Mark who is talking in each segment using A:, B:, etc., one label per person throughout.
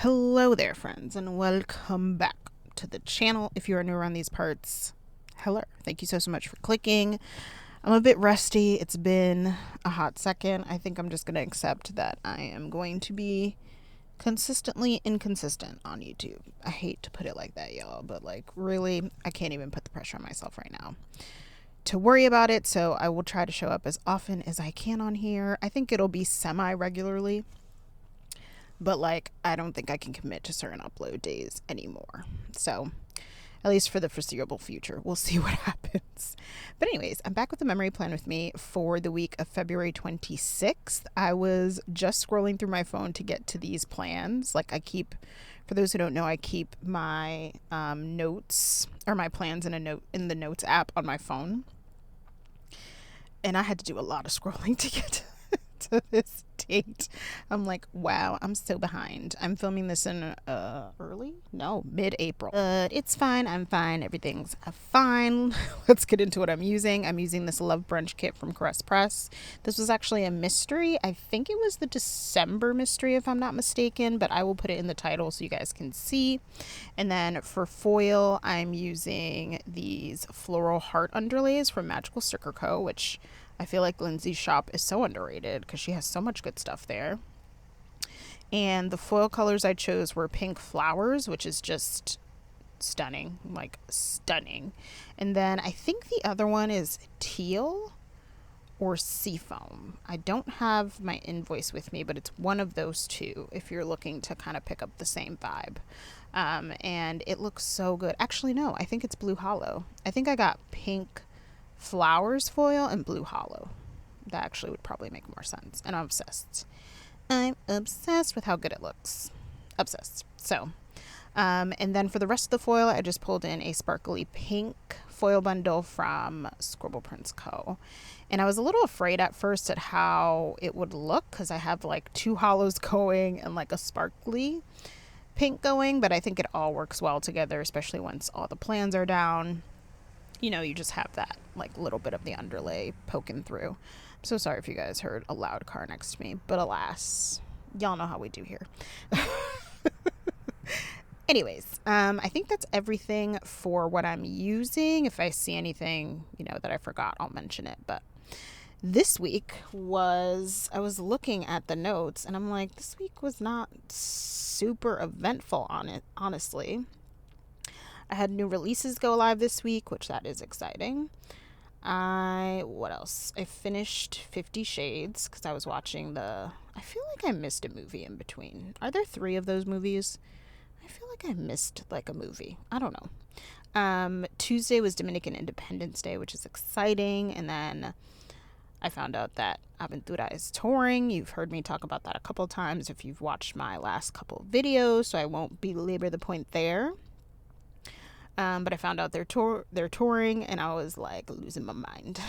A: Hello there, friends, and welcome back to the channel. If you are new around these parts, hello. Thank you so much for clicking. I'm a bit rusty. It's been a hot second. I think I'm just going to accept that I am going to be consistently inconsistent on YouTube. I hate to put it like that, y'all, but like really, I can't even put the pressure on myself right now to worry about it. So I will try to show up as often as I can on here. I think it'll be semi-regularly. But like, I don't think I can commit to certain upload days anymore. So at least for the foreseeable future, we'll see what happens. But anyways, I'm back with the memory plan with me for the week of February 26th. I was just scrolling through my phone to get to these plans. Like for those who don't know, I keep my notes or my plans in the notes app on my phone. And I had to do a lot of scrolling to get to this date. I'm like, wow, I'm so behind. I'm filming this in mid-April, but it's fine. I'm fine. Everything's fine. Let's get into what I'm using. I'm using this Love Brunch kit from Caress Press. This was actually a mystery. I think it was the December mystery, if I'm not mistaken, but I will put it in the title so you guys can see. And then for foil, I'm using these floral heart underlays from Magical Sticker Co., which I feel like Lindsay's shop is so underrated because she has so much good stuff there. And the foil colors I chose were Pink Flowers, which is just stunning, like stunning. And then I think the other one is Teal or Seafoam. I don't have my invoice with me, but it's one of those two if you're looking to kind of pick up the same vibe. And it looks so good. Actually, no, I think it's Blue Hollow. I think I got Pink Flowers foil and Blue Hollow. That actually would probably make more sense. And I'm obsessed. I'm obsessed with how good it looks. Obsessed. So, and then for the rest of the foil, I just pulled in a sparkly pink foil bundle from Scribble Prints Co. And I was a little afraid at first at how it would look because I have like two hollows going and like a sparkly pink going, but I think it all works well together, especially once all the plans are down. You know, you just have that like little bit of the underlay poking through. I'm so sorry if you guys heard a loud car next to me, but alas, y'all know how we do here. Anyways, I think that's everything for what I'm using. If I see anything, that I forgot, I'll mention it. But this week I was looking at the notes and I'm like, this week was not super eventful on it, honestly. I had new releases go live this week, which that is exciting. What else? I finished 50 Shades because I was watching I feel like I missed a movie in between. Are there 3 of those movies? I feel like I missed like a movie. I don't know. Tuesday was Dominican Independence Day, which is exciting. And then I found out that Aventura is touring. You've heard me talk about that a couple times if you've watched my last couple of videos, so I won't belabor the point there. But I found out they're touring and I was like losing my mind.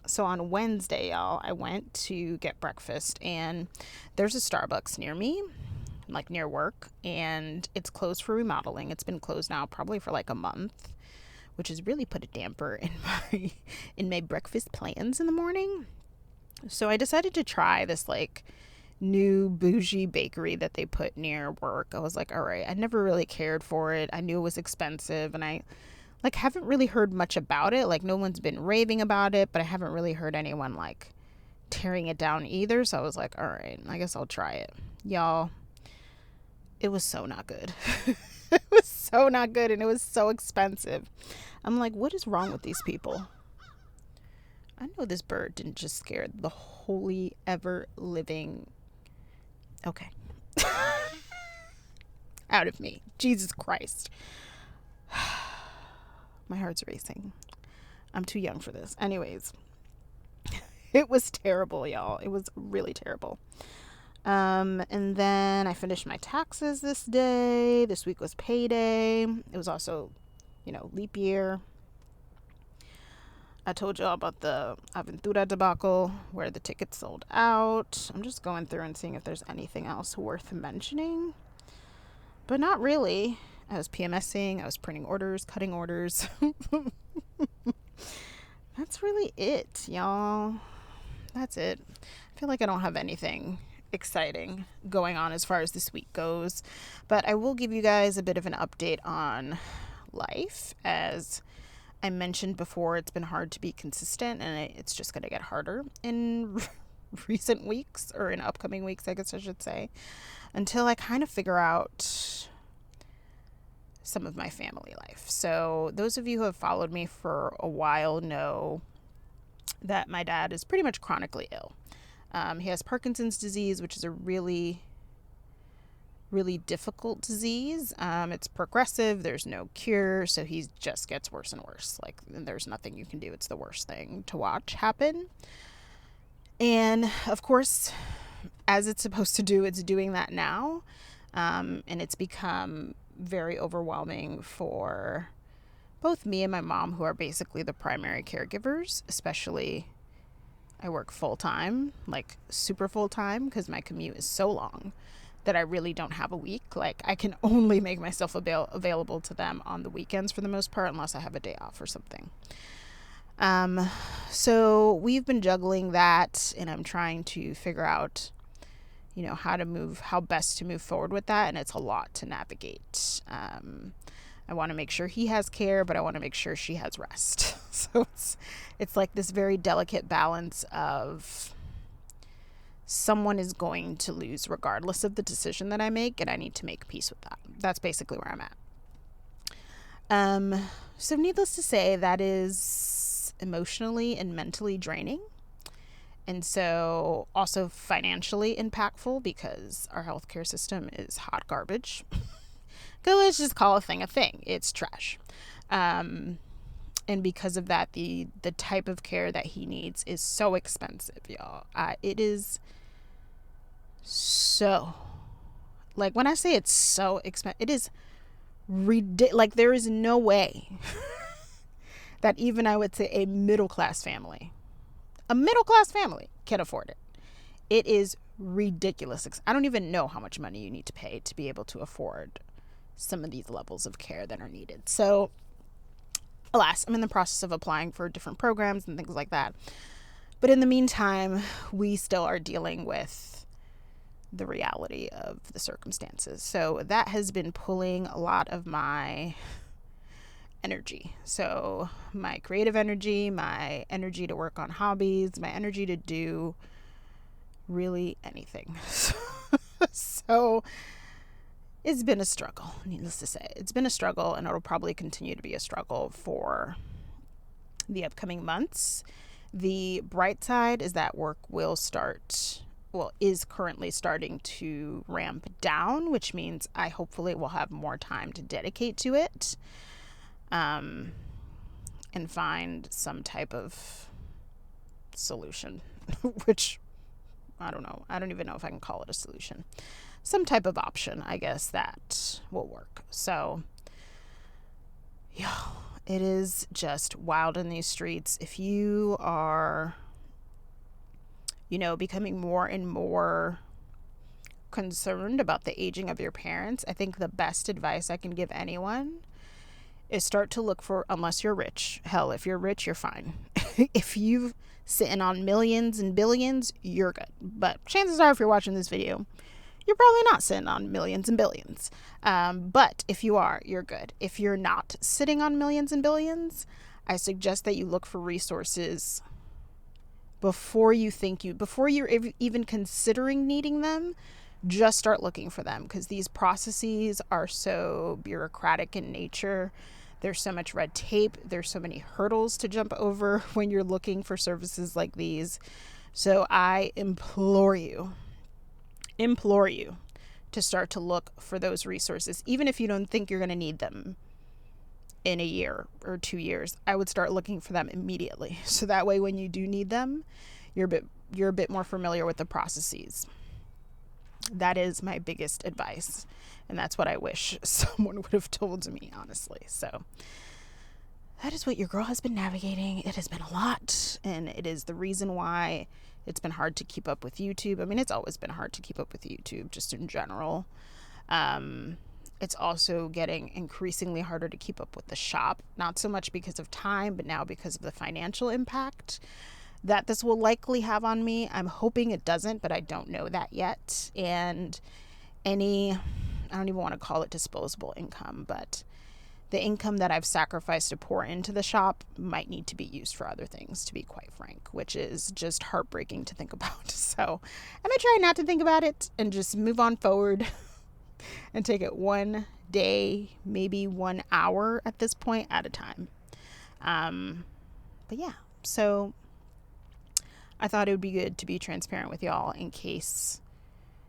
A: So on Wednesday, y'all, I went to get breakfast and there's a Starbucks near me, like near work, and it's closed for remodeling. It's been closed now probably for like a month, which has really put a damper in my breakfast plans in the morning. So I decided to try this like new bougie bakery that they put near work. I was like, all right, I never really cared for it. I knew it was expensive and I like haven't really heard much about it. Like no one's been raving about it, but I haven't really heard anyone like tearing it down either. So I was like, all right, I guess I'll try it. Y'all, it was so not good. It was so not good and it was so expensive. I'm like, what is wrong with these people? I know this bird didn't just scare the holy ever living okay out of me. Jesus Christ. My heart's racing. I'm too young for this. Anyways, it was terrible, y'all. It was really terrible. And then I finished my taxes this day. This week was payday. It was also, leap year. I told y'all about the Aventura debacle where the tickets sold out. I'm just going through and seeing if there's anything else worth mentioning. But not really. I was PMSing. I was printing orders, cutting orders. That's really it, y'all. That's it. I feel like I don't have anything exciting going on as far as this week goes, but I will give you guys a bit of an update on life. As I mentioned before, it's been hard to be consistent, and it's just going to get harder in recent weeks, or in upcoming weeks, I guess I should say, until I kind of figure out some of my family life. So those of you who have followed me for a while know that my dad is pretty much chronically ill. He has Parkinson's disease, which is a really, really difficult disease. It's progressive. There's no cure. So he just gets worse and worse. Like, there's nothing you can do. It's the worst thing to watch happen. And of course, as it's supposed to do, it's doing that now. And it's become very overwhelming for both me and my mom, who are basically the primary caregivers. Especially, I work full-time, like super full-time, because my commute is so long that I really don't have a week. Like, I can only make myself available to them on the weekends for the most part, unless I have a day off or something. So we've been juggling that, and I'm trying to figure out, how best to move forward with that. And it's a lot to navigate. I want to make sure he has care, but I want to make sure she has rest. So it's like this very delicate balance of someone is going to lose regardless of the decision that I make, and I need to make peace with that. That's basically where I'm at. So needless to say, that is emotionally and mentally draining. And so also financially impactful, because our healthcare system is hot garbage. Let's just call a thing. It's trash. And because of that, the type of care that he needs is so expensive, y'all. It is so, like, when I say it's so expensive, it is ridiculous. Like, there is no way that even, I would say, a middle-class family can afford it. It is ridiculous. I don't even know how much money you need to pay to be able to afford some of these levels of care that are needed. So, alas, I'm in the process of applying for different programs and things like that. But in the meantime, we still are dealing with the reality of the circumstances. So that has been pulling a lot of my energy. So my creative energy, my energy to work on hobbies, my energy to do really anything. So it's been a struggle, needless to say. It's been a struggle, and it'll probably continue to be a struggle for the upcoming months. The bright side is that work is currently starting to ramp down, which means I hopefully will have more time to dedicate to it, and find some type of solution, which I don't know. I don't even know if I can call it a solution. Some type of option, I guess, that will work. So, yeah, it is just wild in these streets. If you are, becoming more and more concerned about the aging of your parents, I think the best advice I can give anyone is start to look for, unless you're rich. Hell, if you're rich, you're fine. If you've sitting on millions and billions, you're good. But chances are, if you're watching this video, you're probably not sitting on millions and billions. But if you are, you're good. If you're not sitting on millions and billions, I suggest that you look for resources before you're even considering needing them. Just start looking for them, because these processes are so bureaucratic in nature. There's so much red tape. There's so many hurdles to jump over when you're looking for services like these. So I implore you to start to look for those resources, even if you don't think you're going to need them in a year or 2 years. I would start looking for them immediately. So that way, when you do need them, you're a bit more familiar with the processes. That is my biggest advice. And that's what I wish someone would have told me, honestly. So that is what your girl has been navigating. It has been a lot. And it is the reason why it's been hard to keep up with YouTube. I mean, it's always been hard to keep up with YouTube, just in general. It's also getting increasingly harder to keep up with the shop. Not so much because of time, but now because of the financial impact. that this will likely have on me. I'm hoping it doesn't, but I don't know that yet. And I don't even want to call it disposable income, but the income that I've sacrificed to pour into the shop might need to be used for other things, to be quite frank, which is just heartbreaking to think about. So I'm going to try not to think about it and just move on forward and take it one day, maybe 1 hour at this point at a time. But yeah, so I thought it would be good to be transparent with y'all in case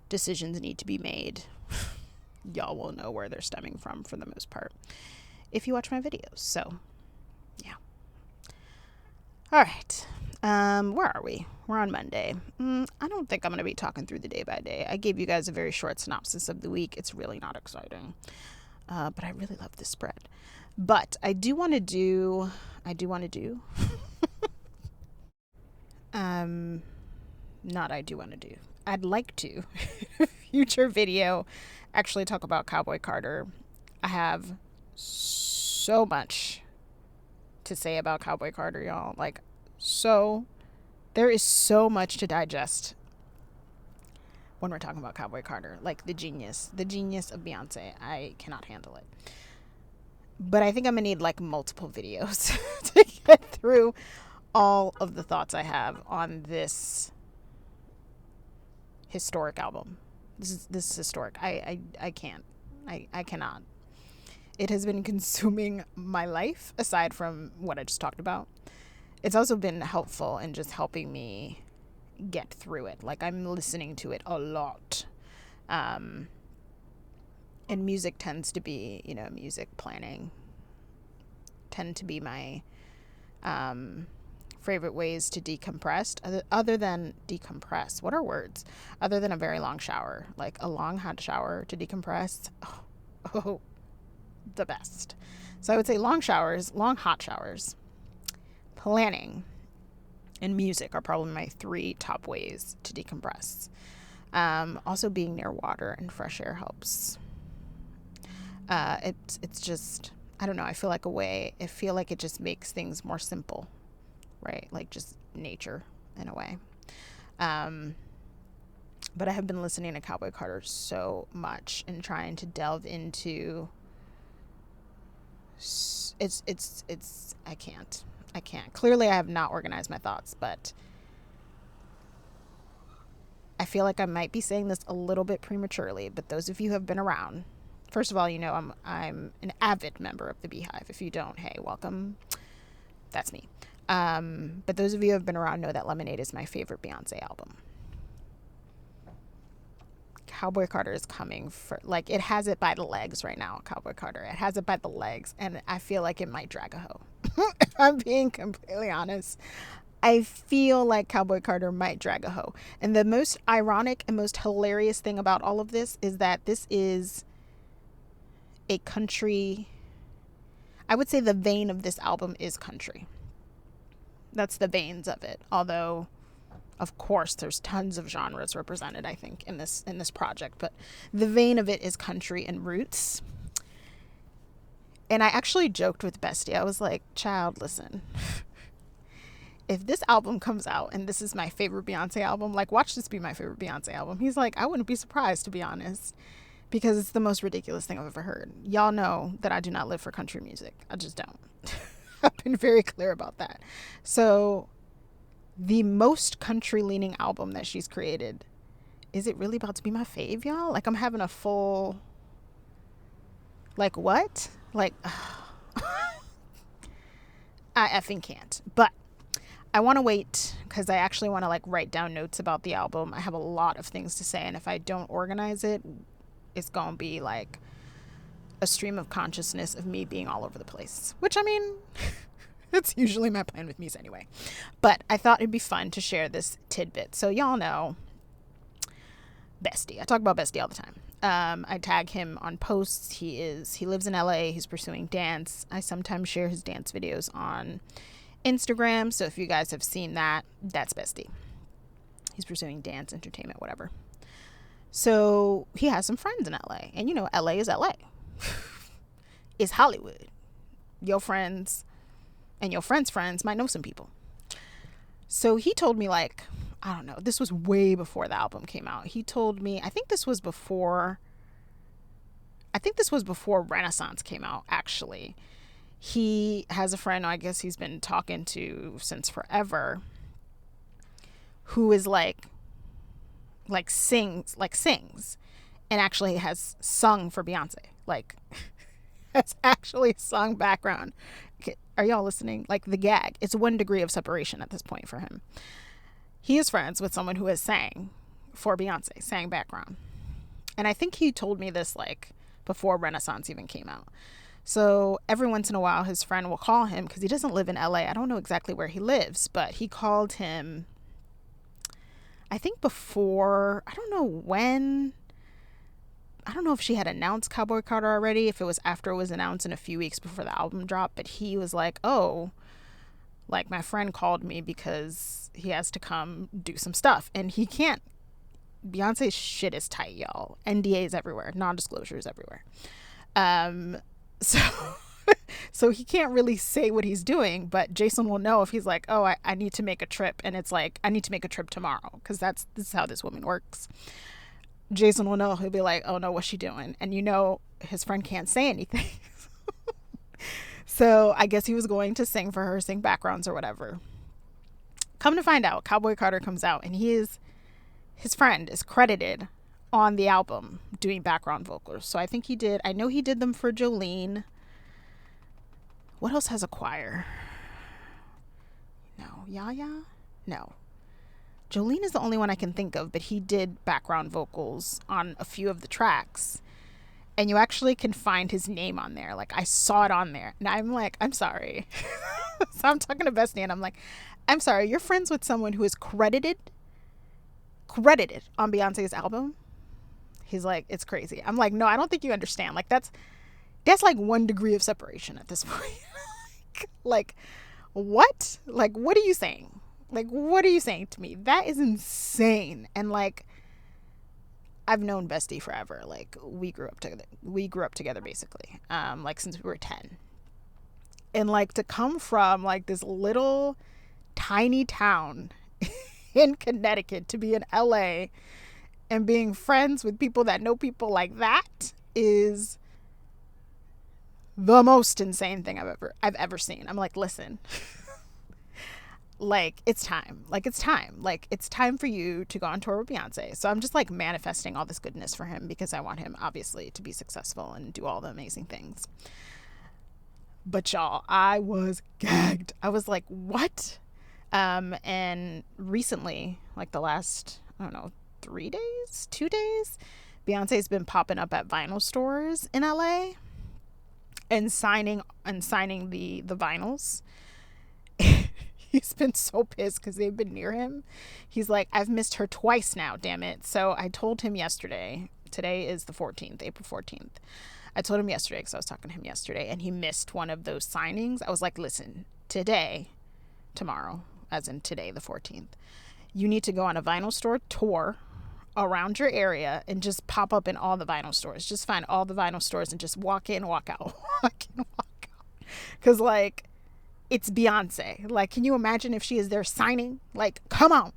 A: decisions need to be made. Y'all will know where they're stemming from for the most part if you watch my videos. So yeah. All right. Where are we? We're on Monday. I don't think I'm going to be talking through the day by day. I gave you guys a very short synopsis of the week. It's really not exciting. But I really love this spread. But I do want to do I'd like to future video actually talk about Cowboy Carter. I have so much to say about Cowboy Carter, y'all. There is so much to digest when we're talking about Cowboy Carter. Like the genius of Beyonce. I cannot handle it. But I think I'm gonna need like multiple videos to get through all of the thoughts I have on this historic album. This is historic. I can't. I cannot. It has been consuming my life, aside from what I just talked about. It's also been helpful in just helping me get through it. Like, I'm listening to it a lot. And music tends to be, music planning tend to be my favorite ways to decompress. Other than decompress, what are words? Other than a very long shower, like a long hot shower to decompress. Oh, the best. So I would say long hot showers, planning, and music are probably my 3 top ways to decompress. Also being near water and fresh air helps. It's just, I don't know, I feel like it just makes things more simple, right? Like just nature in a way. But I have been listening to Cowboy Carter so much and trying to delve into I can't. Clearly I have not organized my thoughts, but I feel like I might be saying this a little bit prematurely, but those of you who have been around, first of all, I'm an avid member of the Beehive. If you don't, hey, welcome. That's me. But those of you who have been around know that Lemonade is my favorite Beyonce album. Cowboy Carter is coming for, like, it has it by the legs right now. Cowboy Carter, it has it by the legs, and I feel like it might drag a hoe. If I'm being completely honest, I feel like Cowboy Carter might drag a hoe. And the most ironic and most hilarious thing about all of this is that this is a country, I would say the vein of this album is country. That's the veins of it. Although, of course, there's tons of genres represented, I think, in this project. But the vein of it is country and roots. And I actually joked with Bestie. I was like, child, listen. If this album comes out and this is my favorite Beyonce album, like, watch this be my favorite Beyonce album. He's like, I wouldn't be surprised, to be honest, because it's the most ridiculous thing I've ever heard. Y'all know that I do not live for country music. I just don't. I've been very clear about that. So the most country-leaning album that she's created, is it really about to be my fave, y'all? Like, I'm having a full, like, what? Like, I effing can't. But I want to wait, because I actually want to, like, write down notes about the album. I have a lot of things to say, and if I don't organize it, it's going to be, like, a stream of consciousness of me being all over the place. Which, I mean, it's usually my plan with music anyway. But I thought it'd be fun to share this tidbit. So y'all know Bestie. I talk about Bestie all the time. I tag him on posts. He lives in LA. He's pursuing dance. I sometimes share his dance videos on Instagram. So if you guys have seen that, that's Bestie. He's pursuing dance, entertainment, whatever. So he has some friends in LA. And you know, LA is LA. It's Hollywood. Your friends and your friends' friends might know some people. So he told me, like, I don't know, this was way before the album came out. He told me, I think this was before Renaissance came out, actually. He has a friend, I guess he's been talking to since forever, who is sings and actually has sung for Beyonce. Like, has actually sung background. Are y'all listening? Like, the gag. It's 1 degree of separation at this point for him. He is friends with someone who has sang for Beyonce, sang background. And I think he told me this, like, before Renaissance even came out. So every once in a while, his friend will call him, because he doesn't live in LA. I don't know exactly where he lives, but he called him, I think before, I don't know when, I don't know if she had announced Cowboy Carter already, if it was after it was announced and a few weeks before the album dropped, but he was like, oh, like, my friend called me because he has to come do some stuff, and he can't. Beyonce's shit is tight, y'all. NDAs everywhere, non-disclosures everywhere. So so he can't really say what he's doing, but Jason will know if he's like, oh, I need to make a trip, and it's like, I need to make a trip tomorrow, because this is how this woman works. Jason will know. He'll be like, oh no, what's she doing? And his friend can't say anything. So I guess he was going to sing for her, sing backgrounds or whatever. Come to find out, Cowboy Carter comes out, and his friend is credited on the album doing background vocals. So I know he did them for Jolene. What else has a choir? No. Yaya? No. Jolene is the only one I can think of, but he did background vocals on a few of the tracks. And you actually can find his name on there. Like, I saw it on there. And I'm like, I'm sorry. So I'm talking to Bestie, and I'm like, I'm sorry, you're friends with someone who is credited on Beyonce's album? He's like, it's crazy. I'm like, no, I don't think you understand. Like, that's like 1 degree of separation at this point. Like, what? Like, what are you saying? Like, what are you saying to me? That is insane. And, like, I've known Bestie forever. Like, we grew up together basically. Like, since we were 10. And, like, to come from, like, this little tiny town in Connecticut to be in LA and being friends with people that know people like that is the most insane thing I've ever seen. I'm like, listen, like, it's time. Like, it's time. Like, it's time for you to go on tour with Beyonce. So I'm just, like, manifesting all this goodness for him, because I want him, obviously, to be successful and do all the amazing things. But y'all, I was gagged. I was like, what? And recently, like the last, I don't know, 2 days, Beyonce's been popping up at vinyl stores in LA and signing the vinyls. He's been so pissed because they've been near him. He's like, I've missed her twice now, damn it. So I told him yesterday, today is the 14th, April 14th. I told him yesterday, because I was talking to him yesterday, and he missed one of those signings. I was like, listen, tomorrow, as in today, the 14th, you need to go on a vinyl store tour around your area and just pop up in all the vinyl stores. Just find all the vinyl stores and just walk in, walk out. Walk in, walk out. Because, like, it's Beyonce. Like, can you imagine if she is there signing? Like, come on.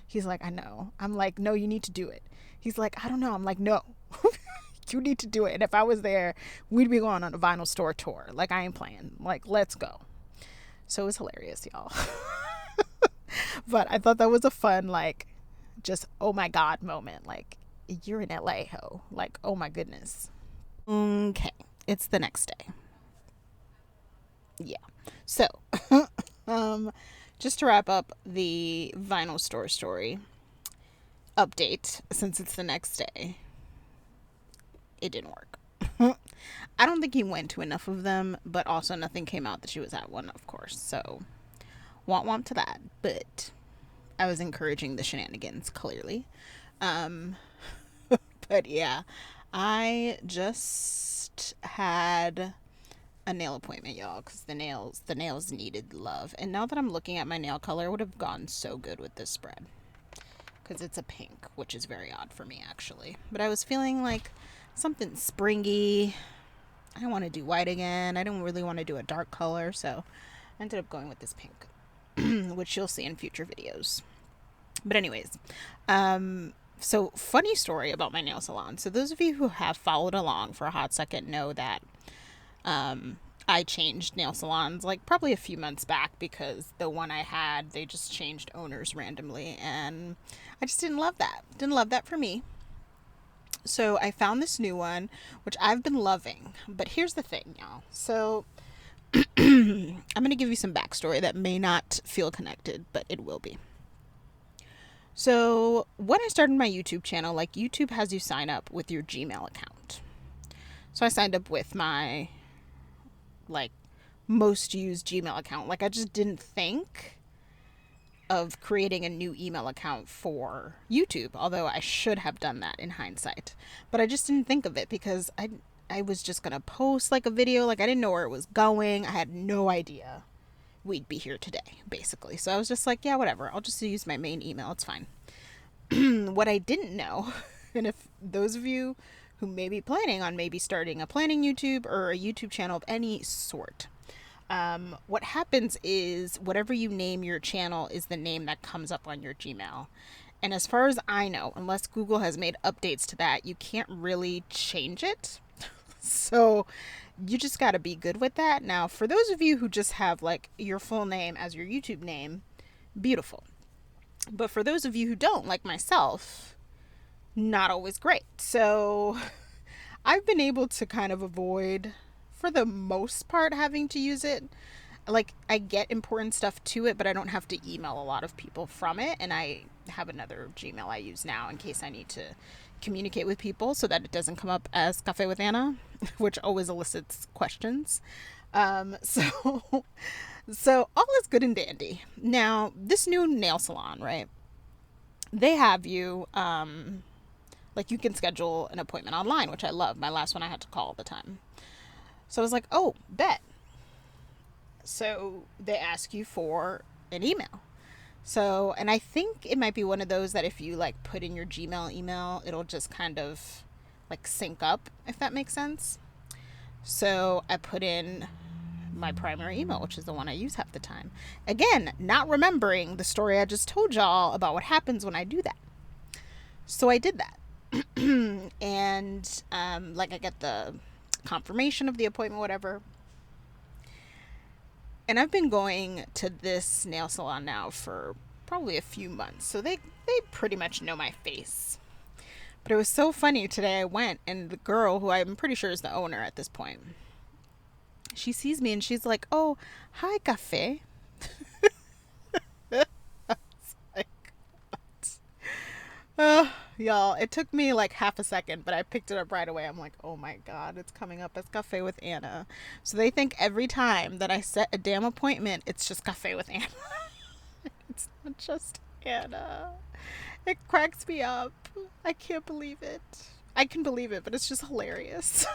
A: He's like, I know. I'm like, no, you need to do it. He's like, I don't know. I'm like, no. You need to do it. And if I was there, we'd be going on a vinyl store tour. Like, I ain't playing. Like, let's go. So it was hilarious, y'all. But I thought that was a fun, like, just, oh my God moment. Like, you're in LA, ho. Like, oh my goodness. Okay. It's the next day. Yeah. So, just to wrap up the vinyl store story update, since it's the next day, it didn't work. I don't think he went to enough of them, but also nothing came out that she was at one, of course. So, womp to that. But I was encouraging the shenanigans, clearly. But yeah, I just had a nail appointment, y'all, because the nails needed love. And now that I'm looking at my nail color, it would have gone so good with this spread, because it's a pink, which is very odd for me, actually. But I was feeling like something springy. I want to do white again. I don't really want to do a dark color, so I ended up going with this pink. which you'll see in future videos. But anyways, so funny story about my nail salon. So those of you who have followed along for a hot second know that I changed nail salons like probably a few months back because the one I had, they just changed owners randomly, and I just didn't love that. Didn't love that for me. So I found this new one, which I've been loving. But here's the thing, y'all. So I'm going to give you some backstory that may not feel connected, but it will be. So when I started my YouTube channel, like YouTube has you sign up with your Gmail account. So I signed up with my like most used Gmail account. Like I just didn't think of creating a new email account for YouTube, although I should have done that in hindsight. But I just didn't think of it because I was just going to post like a video. Like I didn't know where it was going. I had no idea we'd be here today, basically. So I was just like, yeah, whatever. I'll just use my main email. It's fine. What I didn't know, and if those of you who may be planning on maybe starting a planning YouTube or a YouTube channel of any sort, what happens is whatever you name your channel is the name that comes up on your Gmail. And as far as I know, unless Google has made updates to that, you can't really change it. So you just got to be good with that. Now, for those of you who just have like your full name as your YouTube name, beautiful. But for those of you who don't, like myself, not always great. So I've been able to kind of avoid, for the most part, having to use it. Like I get important stuff to it, but I don't have to email a lot of people from it. And I have another Gmail I use now in case I need to communicate with people so that it doesn't come up as Cafe with Anna, which always elicits questions. So all is good and dandy. Now, this new nail salon, right? They have you, like you can schedule an appointment online, which I love. My last one I had to call all the time. So I was like, oh, bet. So they ask you for an email. So, and I think it might be one of those that if you like put in your Gmail email, it'll just kind of like sync up, if that makes sense. So I put in my primary email, which is the one I use half the time. Again, not remembering the story I just told y'all about what happens when I do that. So I did that. And like I get the confirmation of the appointment, whatever. And I've been going to this nail salon now for probably a few months. So they pretty much know my face. But it was so funny. Today I went and the girl, who I'm pretty sure is the owner at this point, she sees me and she's like, oh, hi, Cafe. I was like, what? Y'all, it took me like half a second, but I picked it up right away. I'm like, oh my God, it's coming up as Cafe with Anna. So they think every time that I set a damn appointment, it's just Cafe with Anna. It's not just Anna. It cracks me up. I can't believe it. I can believe it, but it's just hilarious.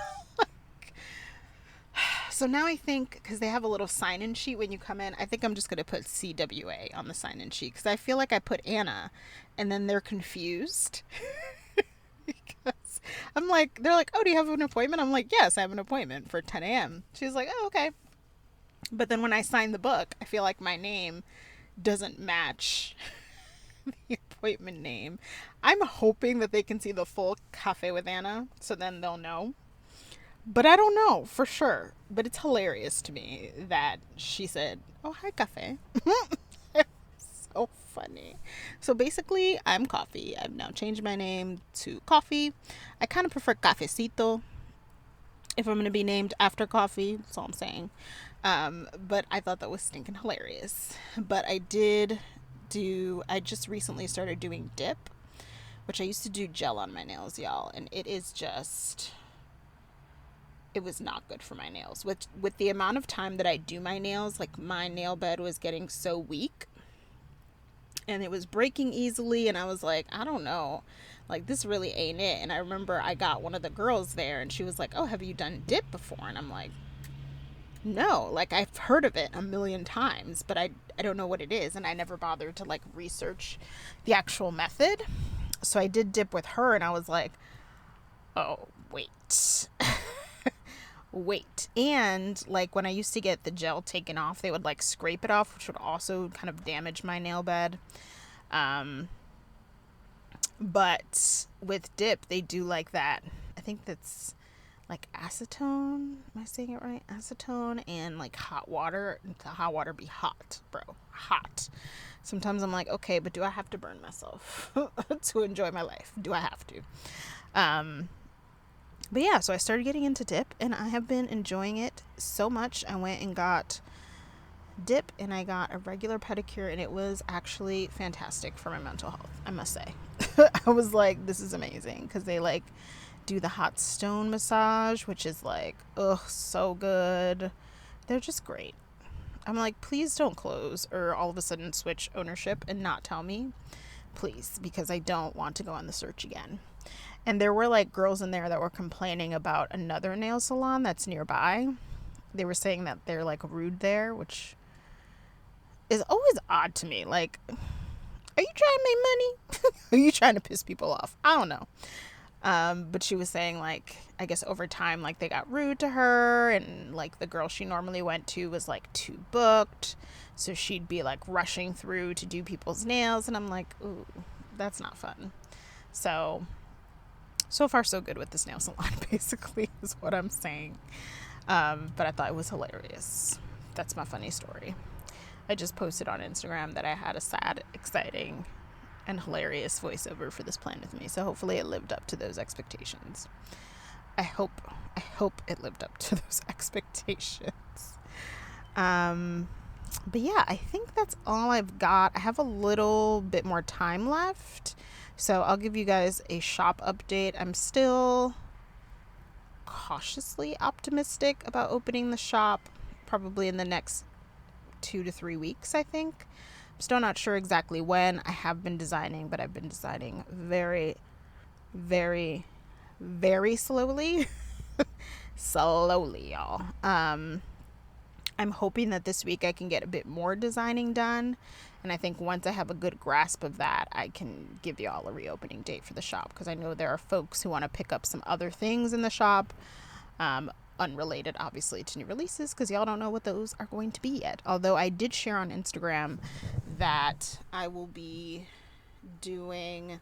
A: So now I think, because they have a little sign-in sheet when you come in, I think I'm just going to put CWA on the sign-in sheet, because I feel like I put Anna, and then they're confused. Because I'm like, they're like, oh, do you have an appointment? I'm like, yes, I have an appointment for 10 a.m. She's like, oh, okay. But then when I sign the book, I feel like my name doesn't match the appointment name. I'm hoping that they can see the full Cafe with Anna, so then they'll know. But I don't know for sure. But it's hilarious to me that she said, oh, hi, Cafe. So funny. So basically, I'm Coffee. I've now changed my name to Coffee. I kind of prefer Cafecito if I'm going to be named after coffee. That's all I'm saying. But I thought that was stinking hilarious. But I just recently started doing dip, which I used to do gel on my nails, y'all. And it was not good for my nails. With the amount of time that I do my nails, like my nail bed was getting so weak and it was breaking easily, and I was like, I don't know, like this really ain't it. And I remember I got one of the girls there and she was like, oh, have you done dip before? And I'm like, no, like I've heard of it a million times, but I don't know what it is, and I never bothered to like research the actual method. So I did dip with her and I was like, oh, wait. wait. And like when I used to get the gel taken off, they would like scrape it off, which would also kind of damage my nail bed. But with dip, they do like that. I think that's like acetone. Am I saying it right? Acetone and like hot water. The hot water be hot, bro. Hot. Sometimes I'm like, okay, but do I have to burn myself to enjoy my life? Do I have to? But yeah, so I started getting into dip and I have been enjoying it so much. I went and got dip and I got a regular pedicure, and it was actually fantastic for my mental health, I must say. I was like, this is amazing, because they like do the hot stone massage, which is like, ugh, so good. They're just great. I'm like, please don't close or all of a sudden switch ownership and not tell me, please, because I don't want to go on the search again. And there were like girls in there that were complaining about another nail salon that's nearby. They were saying that they're like rude there, which is always odd to me. Like, are you trying to make money? Are you trying to piss people off? I don't know. But she was saying, like, I guess over time, like, they got rude to her, and like the girl she normally went to was like too booked, so she'd be like rushing through to do people's nails, and I'm like, ooh, that's not fun. So far so good with this nail salon, basically, is what I'm saying. But I thought it was hilarious. That's my funny story. I just posted on Instagram that I had a sad, exciting, and hilarious voiceover for this plan with me. So hopefully it lived up to those expectations. I hope it lived up to those expectations. But yeah, I think that's all I've got. I have a little bit more time left, so I'll give you guys a shop update. I'm still cautiously optimistic about opening the shop, probably in the next 2 to 3 weeks, I think. I'm still not sure exactly when. I have been designing, but I've been designing very, very, very slowly. Slowly, y'all. I'm hoping that this week I can get a bit more designing done. And I think once I have a good grasp of that, I can give y'all a reopening date for the shop, because I know there are folks who want to pick up some other things in the shop, unrelated obviously to new releases, because y'all don't know what those are going to be yet. Although I did share on Instagram that I will be doing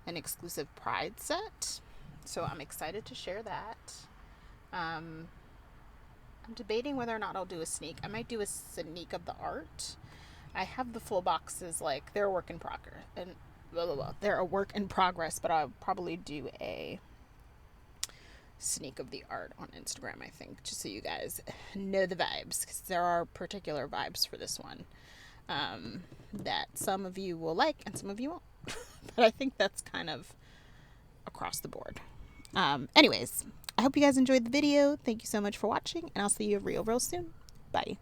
A: an exclusive Pride set, so I'm excited to share that. I'm debating whether or not I'll do a sneak. I might do a sneak of the art. I have the full boxes, like, they're a work in progress, and they're a work in progress, but I'll probably do a sneak of the art on Instagram, I think, just so you guys know the vibes, because there are particular vibes for this one that some of you will like and some of you won't. But I think that's kind of across the board. Anyways, I hope you guys enjoyed the video. Thank you so much for watching, and I'll see you real soon. Bye.